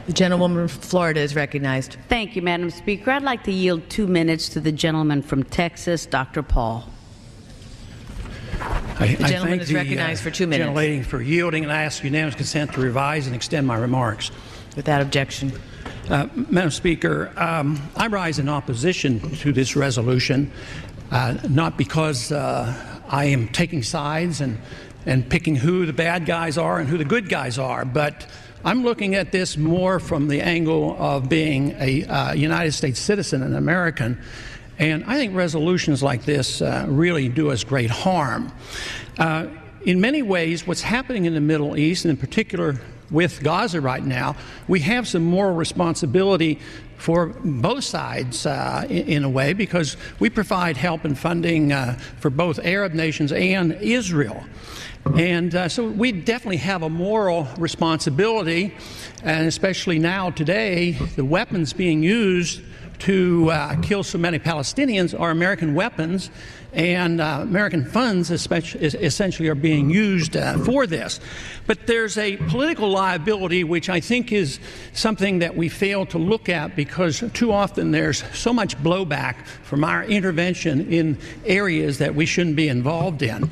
The gentlewoman from Florida is recognized. Thank you, Madam Speaker. I'd like to yield 2 minutes to the gentleman from Texas, Dr. Paul. The gentleman is recognized for 2 minutes. Gentlelady for yielding, and I ask unanimous consent to revise and extend my remarks. Without objection. Madam Speaker, I rise in opposition to this resolution, not because I am taking sides and picking who the bad guys are and who the good guys are, but I'm looking at this more from the angle of being a United States citizen, an American, and I think resolutions like this really do us great harm. In many ways, what's happening in the Middle East, and in particular with Gaza right now, we have some moral responsibility for both sides in a way, because we provide help and funding for both Arab nations and Israel. And so we definitely have a moral responsibility, and especially now today, the weapons being used to kill so many Palestinians are American weapons, and American funds essentially are being used for this. But there's a political liability which I think is something that we fail to look at, because too often there's so much blowback from our intervention in areas that we shouldn't be involved in.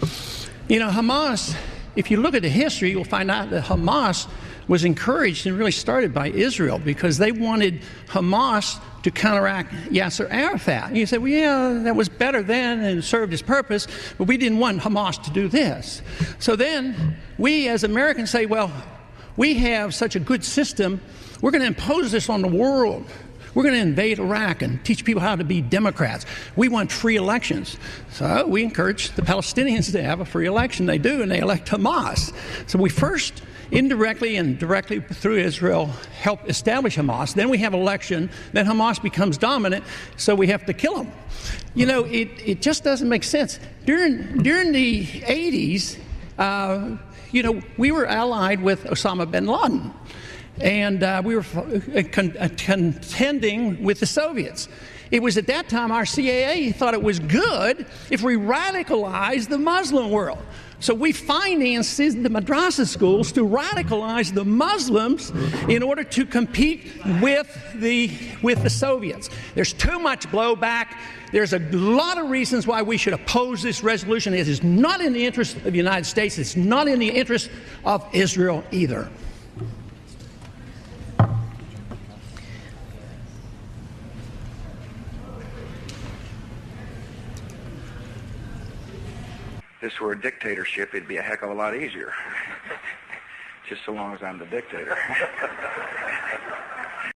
You know, Hamas, if you look at the history, you'll find out that Hamas was encouraged and really started by Israel, because they wanted Hamas to counteract Yasser Arafat. And you say, well, yeah, that was better then and served its purpose, but we didn't want Hamas to do this. So then we as Americans say, well, we have such a good system, we're going to impose this on the world. We're going to invade Iraq and teach people how to be Democrats. We want free elections. So we encourage the Palestinians to have a free election. They do, and they elect Hamas. So we first indirectly and directly through Israel help establish Hamas. Then we have election. Then Hamas becomes dominant, so we have to kill them. You know, it just doesn't make sense. During the 80s, you know, we were allied with Osama bin Laden. And we were contending with the Soviets. It was at that time our CIA thought it was good if we radicalized the Muslim world. So we financed the madrasa schools to radicalize the Muslims in order to compete with the Soviets. There's too much blowback. There's a lot of reasons why we should oppose this resolution. It is not in the interest of the United States. It's not in the interest of Israel either. If this were a dictatorship, it'd be a heck of a lot easier. Just so long as I'm the dictator.